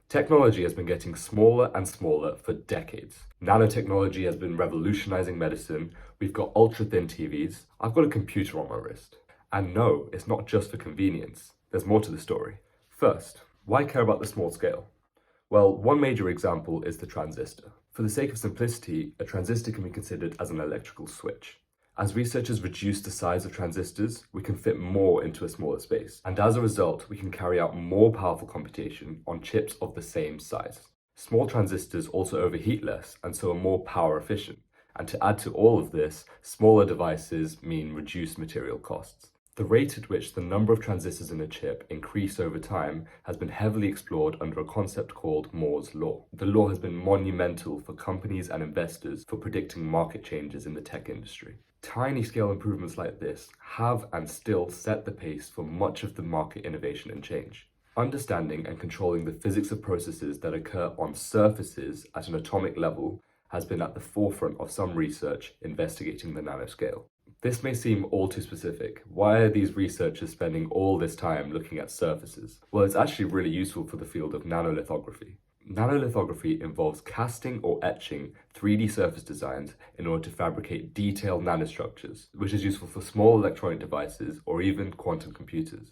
Technology has been getting smaller and smaller for decades. Nanotechnology has been revolutionizing medicine. We've got ultra-thin TVs. I've got a computer on my wrist. And no, it's not just for convenience. There's more to the story. First, why care about the small scale? Well, one major example is the transistor. For the sake of simplicity, a transistor can be considered as an electrical switch. As researchers reduce the size of transistors, we can fit more into a smaller space. And as a result, we can carry out more powerful computation on chips of the same size. Small transistors also overheat less and so are more power efficient. And to add to all of this, smaller devices mean reduced material costs. The rate at which the number of transistors in a chip increase over time has been heavily explored under a concept called Moore's law. The law has been monumental for companies and investors for predicting market changes in the tech industry. Tiny scale improvements like this have and still set the pace for much of the market innovation and change. Understanding and controlling the physics of processes that occur on surfaces at an atomic level has been at the forefront of some research investigating the nanoscale. This may seem all too specific. Why are these researchers spending all this time looking at surfaces? Well, it's actually really useful for the field of nanolithography. Nanolithography involves casting or etching 3D surface designs in order to fabricate detailed nanostructures, which is useful for small electronic devices or even quantum computers.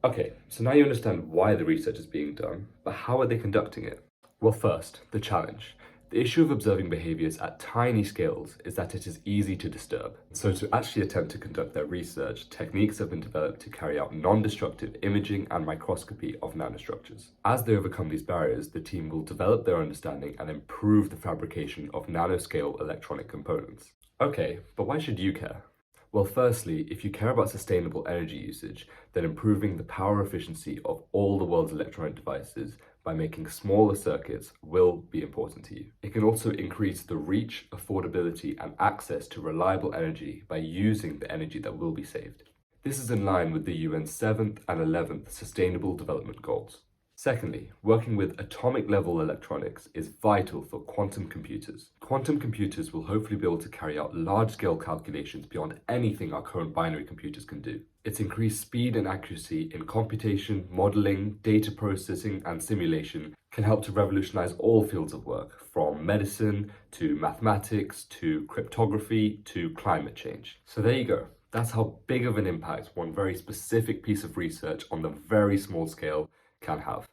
Okay, so now you understand why the research is being done, but how are they conducting it? Well, first, the challenge. The issue of observing behaviors at tiny scales is that it is easy to disturb. So to actually attempt to conduct their research, techniques have been developed to carry out non-destructive imaging and microscopy of nanostructures. As they overcome these barriers, the team will develop their understanding and improve the fabrication of nanoscale electronic components. Okay, but why should you care? Well, firstly, if you care about sustainable energy usage, then improving the power efficiency of all the world's electronic devices by making smaller circuits will be important to you. It can also increase the reach, affordability, and access to reliable energy by using the energy that will be saved. This is in line with the UN's 7th and 11th Sustainable Development Goals. Secondly, working with atomic-level electronics is vital for quantum computers. Quantum computers will hopefully be able to carry out large-scale calculations beyond anything our current binary computers can do. Its increased speed and accuracy in computation, modeling, data processing, and simulation can help to revolutionize all fields of work, from medicine to mathematics to cryptography to climate change. So there you go. That's how big of an impact one very specific piece of research on the very small scale can have.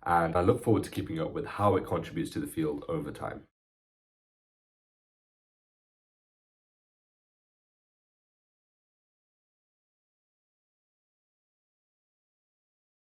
And I look forward to keeping up with how it contributes to the field over time.